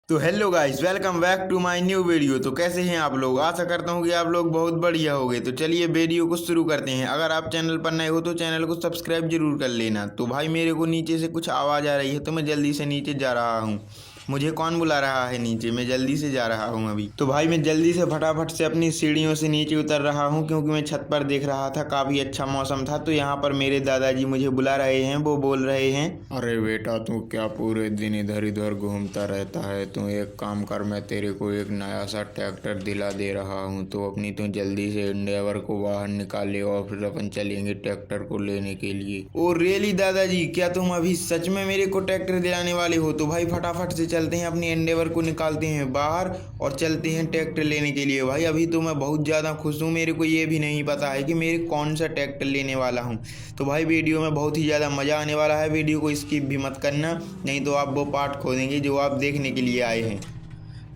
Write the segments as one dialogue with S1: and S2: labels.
S1: तो hello guys, welcome back to my new video. तो कैसे हैं आप लोग? आशा करता हूं कि आप लोग बहुत बढ़िया होंगे। तो चलिए वीडियो को शुरू करते हैं। अगर आप चैनल पर नए हो तो चैनल को सब्सक्राइब जरूर कर लेना। तो भाई मेरे को नीचे से कुछ आवाज़ आ रही है तो मैं जल्दी से नीचे जा रहा हूँ। मुझे कौन बुला रहा है नीचे? मैं जल्दी से जा रहा हूँ अभी। तो भाई मैं जल्दी से फटाफट से अपनी सीढ़ियों से नीचे उतर रहा हूँ, क्योंकि मैं छत पर देख रहा था, काफ़ी अच्छा मौसम था। तो यहाँ पर मेरे दादाजी मुझे बुला रहे हैं। वो बोल रहे हैं, अरे बेटा तू क्या पूरे दिन इधर इधर घूमता रहता है? तू एक काम कर, मैं तेरे को एक नया सा ट्रैक्टर दिला दे रहा हूँ। तो अपनी तू जल्दी से एंडेवर को बाहर निकाले और फिर अपन चलेंगे ट्रैक्टर को लेने के लिए। ओ रियली दादाजी, क्या तुम अभी सच में मेरे को ट्रैक्टर दिलाने वाले हो? तो भाई फटाफट से चलते हैं, अपनी एंडेवर को निकालते हैं बाहर और चलते हैं ट्रैक्टर लेने के लिए। भाई अभी तो मैं बहुत ज़्यादा खुश हूँ। मेरे को ये भी नहीं पता है कि मेरे कौन सा ट्रैक्टर लेने वाला हूँ। तो भाई वीडियो में बहुत ही ज़्यादा मज़ा आने वाला है। वीडियो को स्किप भी मत करना, नहीं तो आप वो पार्ट खो देंगे जो आप देखने के लिए आए हैं।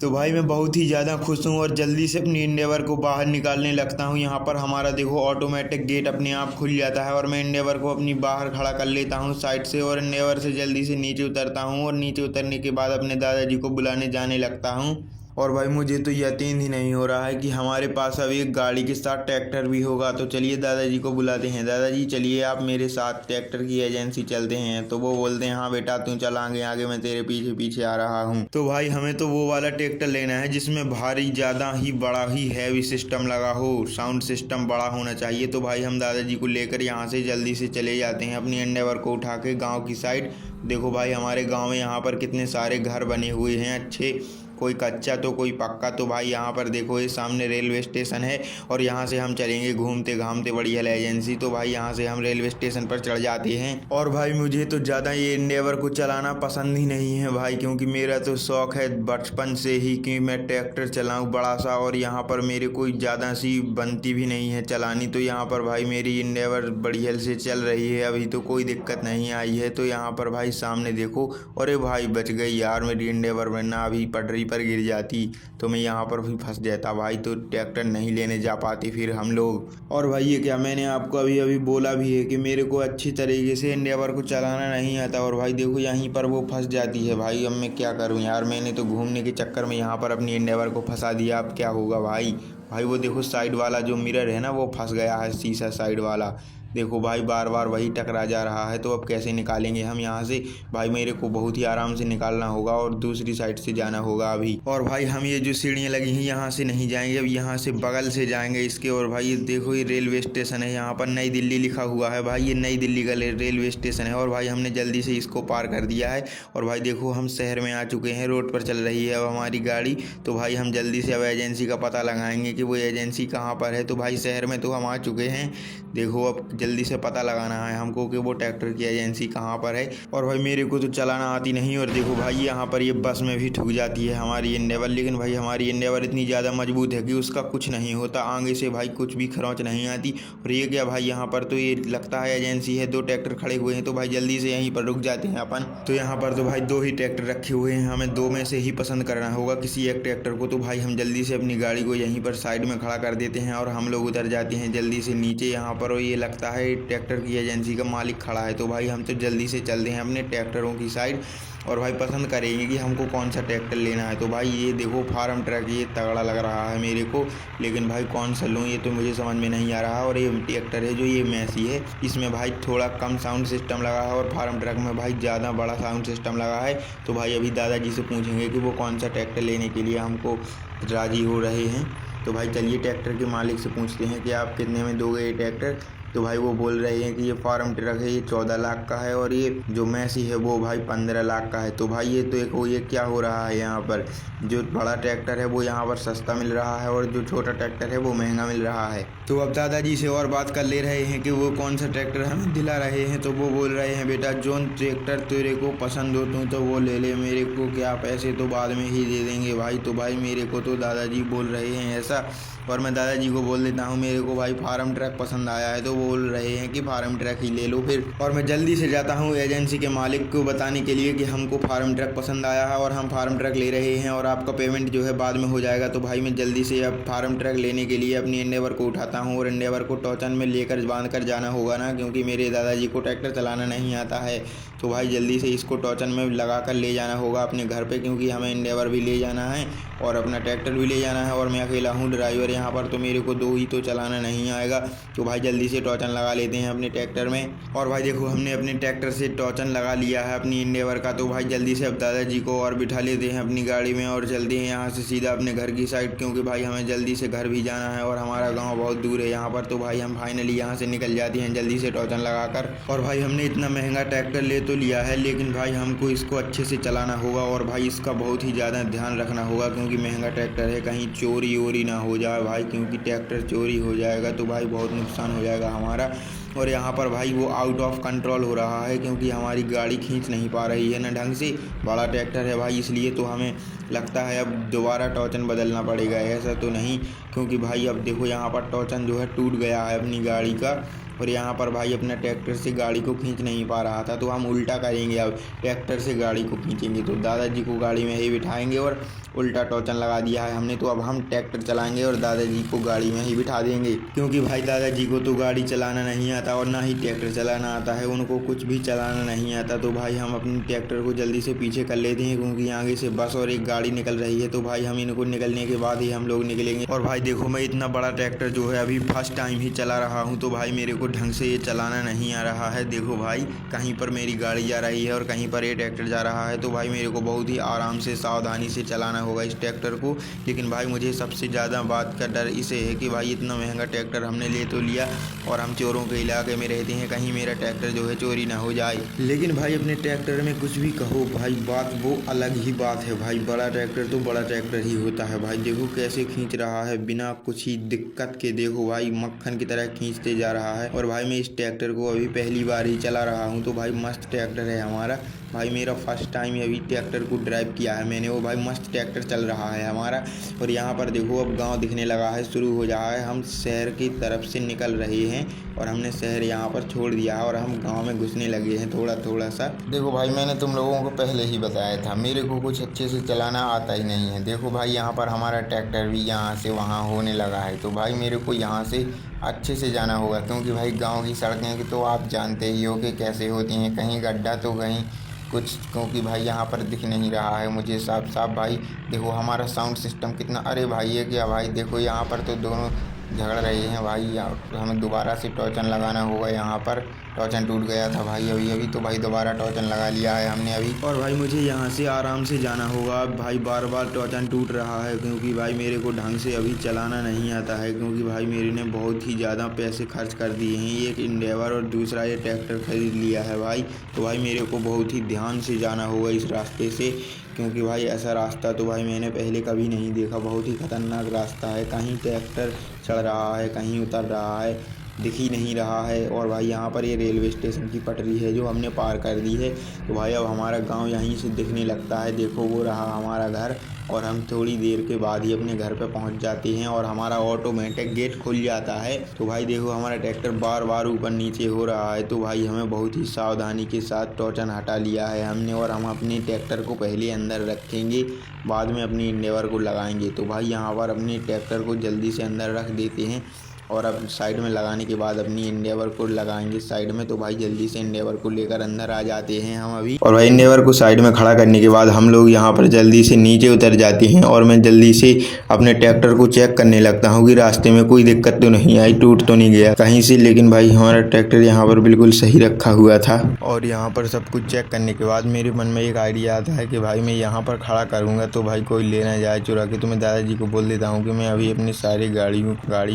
S1: तो भाई मैं बहुत ही ज़्यादा खुश हूँ और जल्दी से अपनी एंडेवर को बाहर निकालने लगता हूँ। यहाँ पर हमारा देखो ऑटोमेटिक गेट अपने आप खुल जाता है और मैं एंडेवर को अपनी बाहर खड़ा कर लेता हूँ साइड से, और एंडेवर से जल्दी से नीचे उतरता हूँ और नीचे उतरने के बाद अपने दादाजी को बुलाने जाने लगता हूँ। और भाई मुझे तो यकीन ही नहीं हो रहा है कि हमारे पास अब एक गाड़ी के साथ ट्रैक्टर भी होगा। तो चलिए दादाजी को बुलाते हैं। दादाजी चलिए आप मेरे साथ ट्रैक्टर की एजेंसी चलते हैं। तो वो बोलते हैं, हाँ बेटा तू चल आगे आगे, मैं तेरे पीछे पीछे आ रहा हूँ। तो भाई हमें तो वो वाला ट्रैक्टर लेना है जिसमें भारी ज़्यादा ही बड़ा ही हैवी सिस्टम लगा हो, साउंड सिस्टम बड़ा होना चाहिए। तो भाई हम दादाजी को लेकर यहाँ से जल्दी से चले जाते हैं अपनी एंडेवर को उठा के गाँव की साइड। देखो भाई हमारे गाँव में यहाँ पर कितने सारे घर बने हुए हैं अच्छे, कोई कच्चा तो कोई पक्का। तो भाई यहाँ पर देखो ये सामने रेलवे स्टेशन है और यहाँ से हम चलेंगे घूमते घामते बढ़िया एजेंसी। तो भाई यहाँ से हम रेलवे स्टेशन पर चढ़ जाते हैं। और भाई मुझे तो ज़्यादा ये एंडेवर को चलाना पसंद ही नहीं है भाई, क्योंकि मेरा तो शौक़ है बचपन से ही कि मैं ट्रैक्टर चलाऊँ बड़ा सा, और यहाँ पर मेरे कोई ज़्यादा सी बनती भी नहीं है चलानी। तो यहाँ पर भाई मेरी एंडेवर बढ़िया से चल रही है, अभी तो कोई दिक्कत नहीं आई है। तो यहाँ पर भाई सामने देखो, अरे भाई बच गई यार मेरी एंडेवर, वरना अभी पटरी पर गिर जाती तो मैं यहाँ पर भी फंस जाता भाई। तो ट्रैक्टर नहीं लेने जा पाते फिर हम लोग। और भाई ये क्या, मैंने आपको अभी अभी बोला भी है कि मेरे को अच्छी तरीके से एंडेवर को चलाना नहीं आता, और भाई देखो यहीं पर वो फंस जाती है। भाई अब मैं क्या करूँ यार, मैंने तो घूमने के चक्कर में यहाँ पर अपनी एंडेवर को फंसा दिया। अब क्या होगा भाई? भाई वो देखो साइड वाला जो मिरर है ना, वो फंस गया है, शीशा साइड वाला। देखो भाई बार बार वही टकरा जा रहा है। तो अब कैसे निकालेंगे हम यहाँ से? भाई मेरे को बहुत ही आराम से निकालना होगा और दूसरी साइड से जाना होगा अभी। और भाई हम ये जो सीढ़ियाँ लगी हैं यहाँ से नहीं जाएंगे, अब यहाँ से बगल से जाएंगे इसके। और भाई ये देखो ये रेलवे स्टेशन है, यहाँ पर नई दिल्ली लिखा हुआ है। भाई ये नई दिल्ली का रेलवे स्टेशन है और भाई हमने जल्दी से इसको पार कर दिया है। और भाई देखो हम शहर में आ चुके हैं, रोड पर चल रही है अब हमारी गाड़ी। तो भाई हम जल्दी से अब एजेंसी का पता लगाएंगे कि वो एजेंसी कहाँ पर है। तो भाई शहर में तो हम आ चुके हैं। देखो अब जल्दी से पता लगाना है हमको कि वो ट्रैक्टर की एजेंसी कहाँ पर है। और भाई मेरे को तो चलाना आती नहीं। और देखो भाई यहाँ पर ये बस में भी ठुक जाती है हमारी एंडेवर, लेकिन भाई हमारी एंडेवर इतनी ज़्यादा मजबूत है कि उसका कुछ नहीं होता, आगे से भाई कुछ भी खरोंच नहीं आती। और ये क्या भाई, यहाँ पर तो ये लगता है एजेंसी है, दो ट्रैक्टर खड़े हुए हैं। तो भाई जल्दी से यहीं पर रुक जाते हैं अपन। तो यहाँ पर तो भाई दो ही ट्रैक्टर रखे हुए हैं, हमें दो में से ही पसंद करना होगा किसी एक ट्रैक्टर को। तो भाई हम जल्दी से अपनी गाड़ी को यहीं पर साइड में खड़ा कर देते हैं और हम लोग उतर जाते हैं जल्दी से नीचे यहाँ पर। और ये लगता है ट्रैक्टर की एजेंसी का मालिक खड़ा है। तो भाई हम तो जल्दी से चलते हैं अपने ट्रैक्टरों की साइड और भाई पसंद करेंगे कि हमको कौन सा ट्रैक्टर लेना है। तो भाई ये देखो फार्म ट्रक, ये तगड़ा लग रहा है मेरे को, लेकिन भाई कौन सा लूँ ये तो मुझे समझ में नहीं आ रहा। और ये ट्रैक्टर है जो ये मैसी है, इसमें भाई थोड़ा कम साउंड सिस्टम लगा है और फार्म ट्रक में भाई ज़्यादा बड़ा साउंड सिस्टम लगा है। तो भाई अभी दादाजी से पूछेंगे कि वो कौन सा ट्रैक्टर लेने के लिए हमको राज़ी हो रहे हैं। तो भाई चलिए ट्रैक्टर के मालिक से पूछते हैं कि आप कितने में दोगे ये ट्रैक्टर। तो भाई वो बोल रहे हैं कि ये फार्म ट्रक है, ये 14 लाख का है, और ये जो मैसी है वो भाई 15 लाख का है। तो भाई ये तो देखो ये क्या हो रहा है, यहाँ पर जो बड़ा ट्रैक्टर है वो यहाँ पर सस्ता मिल रहा है और जो छोटा ट्रैक्टर है वो महंगा मिल रहा है। तो अब दादाजी से और बात कर ले रहे हैं कि वो कौन सा ट्रैक्टर हमें दिला रहे हैं। तो वो बोल रहे हैं, बेटा जोन ट्रैक्टर तेरे को पसंद हो तू तो वो ले ले, मेरे को क्या, पैसे तो बाद में ही दे देंगे भाई। तो भाई मेरे को तो दादाजी बोल रहे हैं ऐसा, और मैं दादाजी को बोल देता हूँ मेरे को भाई फार्म ट्रक पसंद आया है। तो बोल रहे हैं कि फार्म ट्रक ही ले लो फिर। और मैं जल्दी से जाता हूँ एजेंसी के मालिक को बताने के लिए कि हमको फार्म ट्रक पसंद आया है और हम फार्म ट्रक ले रहे हैं और आपका पेमेंट जो है बाद में हो जाएगा। तो भाई मैं जल्दी से अब फार्म ट्रक लेने के लिए अपनी एंडेवर को उठाता हूँ और एंडेवर को टोचन में लेकर बांध कर जाना होगा ना, क्योंकि मेरे दादाजी को ट्रैक्टर चलाना नहीं आता है। तो भाई जल्दी से इसको टोचन में लगा कर ले जाना होगा अपने घर पे, क्योंकि हमें इंडेवर भी ले जाना है और अपना ट्रैक्टर भी ले जाना है। और मैं अकेला हूँ ड्राइवर यहाँ पर, तो मेरे को 2 ही तो चलाना नहीं आएगा। तो भाई जल्दी से टोचन लगा लेते हैं अपने ट्रैक्टर में। और भाई देखो हमने अपने ट्रैक्टर से टोचन लगा लिया है अपनी इंडेवर का। तो भाई जल्दी से अब दादाजी को और बिठा लेते हैं अपनी गाड़ी में और चलते हैं यहाँ से सीधा अपने घर की साइड, क्योंकि भाई हमें जल्दी से घर भी जाना है और हमारा गाँव बहुत दूर है यहाँ पर। तो भाई हम फाइनली यहाँ से निकल जाते हैं जल्दी से टोचन लगाकर। और भाई हमने इतना महंगा ट्रैक्टर ले तो लिया है, लेकिन भाई हमको इसको अच्छे से चलाना होगा और भाई इसका बहुत ही ज़्यादा ध्यान रखना होगा, क्योंकि महंगा ट्रैक्टर है, कहीं चोरी वोरी ना हो जाए भाई, क्योंकि ट्रैक्टर चोरी हो जाएगा तो भाई बहुत नुकसान हो जाएगा हमारा। और यहाँ पर भाई वो आउट ऑफ कंट्रोल हो रहा है, क्योंकि हमारी गाड़ी खींच नहीं पा रही है ना ढंग से। बड़ा ट्रैक्टर है भाई, इसलिए तो हमें लगता है अब दोबारा टोचन बदलना पड़ेगा। ऐसा तो नहीं, क्योंकि भाई अब देखो यहाँ पर टोचन जो है टूट गया है अपनी गाड़ी का, और यहाँ पर भाई अपना ट्रैक्टर से गाड़ी को खींच नहीं पा रहा था। तो हम उल्टा करेंगे, अब ट्रैक्टर से गाड़ी को खींचेंगे। तो दादाजी को गाड़ी में ही बिठाएंगे और उल्टा टोचन लगा दिया है हमने। तो अब हम ट्रैक्टर चलाएंगे और दादाजी को गाड़ी में ही बिठा देंगे, क्योंकि भाई दादाजी को तो गाड़ी चलाना नहीं आता और ना ही ट्रैक्टर चलाना आता है, उनको कुछ भी चलाना नहीं आता। तो भाई हम अपने ट्रैक्टर को जल्दी से पीछे कर लेते हैं, क्योंकि आगे से बस और एक गाड़ी निकल रही है। तो भाई हम इनको निकलने के बाद ही हम लोग निकलेंगे। और भाई देखो मैं इतना बड़ा ट्रैक्टर जो है अभी फर्स्ट टाइम ही चला रहा हूँ, तो भाई मेरे को ढंग से ये चलाना नहीं आ रहा है। देखो भाई कहीं पर मेरी गाड़ी जा रही है और कहीं पर ये ट्रैक्टर जा रहा है। तो भाई मेरे को बहुत ही आराम से सावधानी से चलाना होगा इस ट्रैक्टर को। लेकिन भाई मुझे सबसे ज़्यादा बात का डर इसे है कि भाई इतना महंगा ट्रैक्टर हमने ले तो लिया और हम चोरों के इलाके में रहते हैं, कहीं मेरा ट्रैक्टर जो है चोरी ना हो जाए। लेकिन भाई अपने ट्रैक्टर में कुछ भी कहो भाई, बात वो अलग ही बात है भाई। बड़ा ट्रैक्टर तो बड़ा ट्रैक्टर ही होता है भाई। देखो कैसे खींच रहा है बिना कुछ ही दिक्कत के, देखो भाई मक्खन की तरह खींचते जा रहा है। और भाई मैं इस ट्रैक्टर को अभी पहली बार ही चला रहा हूँ, तो भाई मस्त ट्रैक्टर है हमारा। भाई मेरा फर्स्ट टाइम अभी ट्रैक्टर को ड्राइव किया है मैंने, वो भाई मस्त ट्रैक्टर चल रहा है हमारा। और यहाँ पर देखो अब गांव दिखने लगा है, शुरू हो रहा है। हम शहर की तरफ से निकल रहे हैं और हमने शहर यहाँ पर छोड़ दिया है और हम गांव में घुसने लगे हैं थोड़ा थोड़ा सा। देखो भाई मैंने तुम लोगों को पहले ही बताया था, मेरे को कुछ अच्छे से चलाना आता ही नहीं है। देखो भाई यहाँ पर हमारा ट्रैक्टर भी यहाँ से वहाँ होने लगा है। तो भाई मेरे को यहाँ से अच्छे से जाना होगा, क्योंकि भाई गाँव की सड़कें की तो आप जानते ही हो कि कैसे होती हैं, कहीं गड्ढा तो कहीं कुछ, क्योंकि भाई यहाँ पर दिख नहीं रहा है मुझे साफ साफ। भाई देखो हमारा साउंड सिस्टम कितना, अरे भाई ये क्या भाई, देखो यहाँ पर तो दोनों झगड़ रहे हैं भाई। हमें दोबारा से टोचन लगाना होगा, यहाँ पर टोचन टूट गया था भाई अभी तो भाई दोबारा टोचन लगा लिया है हमने अभी। और भाई मुझे यहाँ से आराम से जाना होगा। भाई बार बार टोचन टूट रहा है, क्योंकि भाई मेरे को ढंग से अभी चलाना नहीं आता है, क्योंकि भाई मेरे ने बहुत ही ज़्यादा पैसे खर्च कर दिए हैं। एक इंडेवर और दूसरा ये ट्रैक्टर खरीद लिया है भाई। तो भाई मेरे को बहुत ही ध्यान से जाना होगा इस रास्ते से, क्योंकि भाई ऐसा रास्ता तो भाई मैंने पहले कभी नहीं देखा। बहुत ही खतरनाक रास्ता है, कहीं ट्रैक्टर चढ़ रहा है, कहीं उतर रहा है, दिख ही नहीं रहा है। और भाई यहाँ पर ये रेलवे स्टेशन की पटरी है जो हमने पार कर दी है। तो भाई अब हमारा गांव यहीं से दिखने लगता है। देखो वो रहा हमारा घर, और हम थोड़ी देर के बाद ही अपने घर पे पहुंच जाते हैं और हमारा ऑटोमेटिक गेट खुल जाता है। तो भाई देखो हमारा ट्रैक्टर बार बार ऊपर नीचे हो रहा है। तो भाई हमें बहुत ही सावधानी के साथ टोचन हटा लिया है हमने, और हम अपने ट्रैक्टर को पहले अंदर रखेंगे, बाद में अपनी इंडेवर को लगाएंगे। तो भाई यहाँ पर अपने ट्रैक्टर को जल्दी से अंदर रख देते हैं और अब साइड में लगाने के बाद अपनी इंडेवर को लगाएंगे साइड में। तो भाई जल्दी से इंडेवर को लेकर अंदर आ जाते हैं हम अभी। और भाई इंडेवर को साइड में खड़ा करने के बाद हम लोग यहाँ पर जल्दी से नीचे उतर जाते हैं और मैं जल्दी से अपने ट्रैक्टर को चेक करने लगता हूँ कि रास्ते में कोई दिक्कत तो नहीं आई, टूट तो नहीं गया कहीं से। लेकिन भाई हमारा ट्रैक्टर यहाँ पर बिल्कुल सही रखा हुआ था। और यहाँ पर सब कुछ चेक करने के बाद मेरे मन में एक आइडिया आता है कि भाई मैं यहाँ पर खड़ा करूँगा तो भाई कोई ले ना जाए चुरा के। तो मैं दादाजी को बोल देता हूँ कि मैं अभी अपनी सारी गाड़ी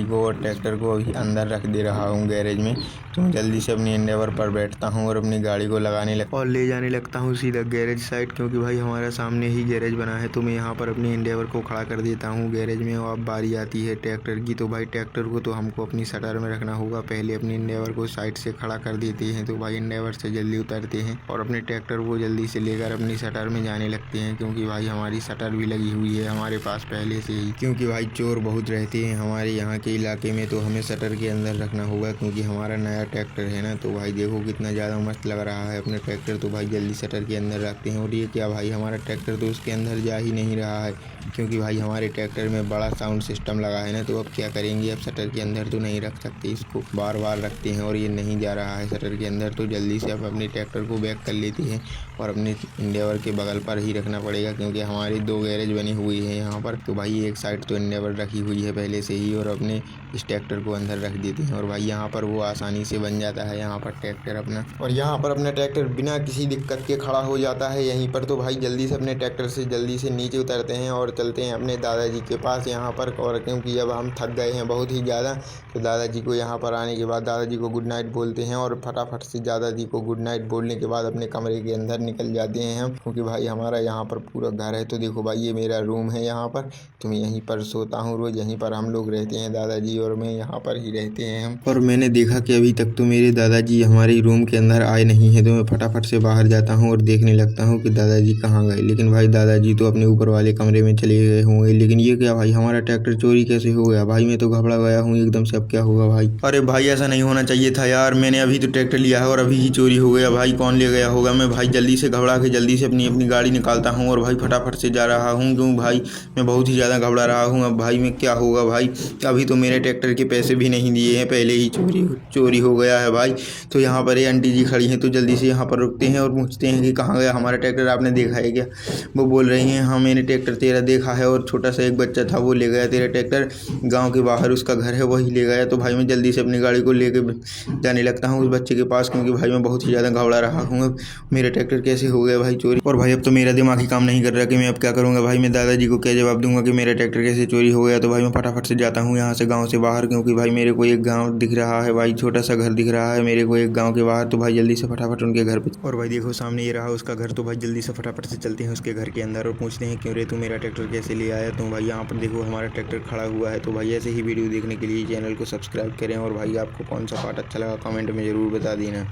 S1: को और ट्रैक्टर को अभी अंदर रख दे रहा हूँ गैरेज में। तो मैं जल्दी से अपनी इंडेवर पर बैठता हूँ और अपनी गाड़ी को और ले जाने लगता हूँ सीधा गैरेज साइड, क्योंकि भाई हमारा सामने ही गैरेज बना है। तो मैं यहाँ पर अपनी इंडेवर को खड़ा कर देता हूँ गैरेज में। और अब बारी आती है ट्रैक्टर की। तो भाई ट्रैक्टर को तो हमको अपनी शटर में रखना होगा, पहले अपनी इंडेवर को साइड से खड़ा कर देते हैं। तो भाई इंडेवर से जल्दी उतरते हैं और अपने ट्रैक्टर को जल्दी से लेकर अपनी शटर में जाने लगते हैं, क्योंकि भाई हमारी शटर भी लगी हुई है हमारे पास पहले से ही, क्योंकि भाई चोर बहुत रहते हैं हमारे यहाँ के इलाके में। तो तो हमें शटर के अंदर रखना होगा क्योंकि हमारा नया ट्रैक्टर है ना। तो भाई देखो कितना ज़्यादा मस्त लग रहा है अपना ट्रैक्टर। तो भाई जल्दी शटर के अंदर रखते हैं। और ये क्या भाई, हमारा ट्रैक्टर तो उसके अंदर जा ही नहीं रहा है क्योंकि भाई हमारे ट्रैक्टर में बड़ा साउंड सिस्टम लगा है ना। तो अब क्या करेंगे, अब शटर के अंदर तो नहीं रख सकते, इसको बार बार रखते हैं और ये नहीं जा रहा है शटर के अंदर। तो जल्दी से अब अपने ट्रैक्टर को बैक कर लेते हैं और अपने इंडेवर के बगल पर ही रखना पड़ेगा क्योंकि हमारी 2 गैरेज बनी हुई है यहाँ पर। तो भाई एक साइड तो इंडेवर रखी हुई है पहले से ही और अपने इस ट्रैक्टर को अंदर रख देते हैं और भाई यहाँ पर वो आसानी से बन जाता है यहाँ पर ट्रैक्टर अपना। और यहाँ पर अपना ट्रैक्टर बिना किसी दिक्कत के खड़ा हो जाता है यहीं पर। तो भाई जल्दी से अपने ट्रैक्टर से जल्दी से नीचे उतरते हैं और चलते हैं अपने दादाजी के पास यहाँ पर। और क्योंकि अब हम थक गए हैं बहुत ही ज़्यादा, तो दादाजी को यहाँ पर आने के बाद दादाजी को गुड नाइट बोलते हैं और फटाफट से दादाजी को गुड नाइट बोलने के बाद अपने कमरे के अंदर निकल जाते हैं हम, क्योंकि भाई हमारा यहाँ पर पूरा घर है। तो देखो भाई ये मेरा रूम है यहाँ पर, तो मैं यहीं पर सोता हूँ रोज़, यहीं पर हम लोग रहते हैं, दादाजी और मैं यहाँ पर ही रहते हैं हम। और मैंने देखा कि अभी तक तो मेरे दादाजी हमारे रूम के अंदर आए नहीं हैं, तो मैं फटाफट से बाहर जाता हूँ और देखने लगता हूँ कि दादाजी कहाँ गए। लेकिन भाई दादाजी तो अपने ऊपर वाले कमरे में चले गए होंगे। लेकिन ये क्या भाई, हमारा ट्रैक्टर चोरी कैसे हो गया भाई? मैं तो घबरा गया हूँ एकदम से, अब क्या होगा भाई? अरे भाई ऐसा नहीं होना चाहिए था यार, मैंने अभी तो ट्रैक्टर लिया है और अभी ही चोरी हो गया भाई। कौन ले गया होगा? मैं भाई जल्दी से घबरा के जल्दी से अपनी गाड़ी निकालता हूँ और भाई फटाफट से जा रहा हूँ, क्यों भाई मैं बहुत ही ज़्यादा घबरा रहा हूँ। अब भाई मैं क्या होगा भाई, अभी तो मेरे ट्रैक्टर के पैसे भी नहीं दिए हैं, पहले ही चोरी हो गया है भाई। तो यहाँ पर ये आंटी जी खड़ी हैं, तो जल्दी से यहाँ पर रुकते हैं और पूछते हैं कि कहाँ गया हमारा ट्रैक्टर, आपने देखा है क्या? वो बोल रही हैं हाँ मैंने ट्रैक्टर तेरा देखा है और छोटा सा एक बच्चा था वो ले गया तेरा ट्रैक्टर, गांव के बाहर उसका घर है वही ले गया। तो भाई मैं जल्दी से अपनी गाड़ी को लेके जाने लगता हूँ उस बच्चे के पास, क्योंकि भाई मैं बहुत ही ज़्यादा घबरा रहा हूँ। अब मेरा ट्रैक्टर कैसे हो गया भाई चोरी? और भाई अब तो मेरा दिमाग ही काम नहीं कर रहा कि मैं अब क्या करूँगा भाई। मैं दादाजी को क्या जवाब दूंगा कि मेरा ट्रैक्टर कैसे चोरी हो गया? तो भाई मैं फटाफट से जाता हूँ यहाँ से गाँव से बाहर, क्योंकि भाई मेरे को एक गाँव दिख रहा है भाई, छोटा सा घर दिख रहा है मेरे को एक गाँव के बाहर। तो भाई जल्दी से फटाफट उनके घर पे, और भाई देखो सामने ये रहा उसका घर। तो भाई जल्दी से फटाफट से चलते हैं उसके घर के अंदर और पूछते हैं क्यों रे तू मेरा ट्रैक्टर कैसे ले आया? तो भाई यहाँ पर देखो हमारा ट्रैक्टर खड़ा हुआ है। तो भाई ऐसे ही वीडियो देखने के लिए चैनल को सब्सक्राइब करें और भाई आपको कौन सा पार्ट अच्छा लगा कमेंट में ज़रूर बता देना।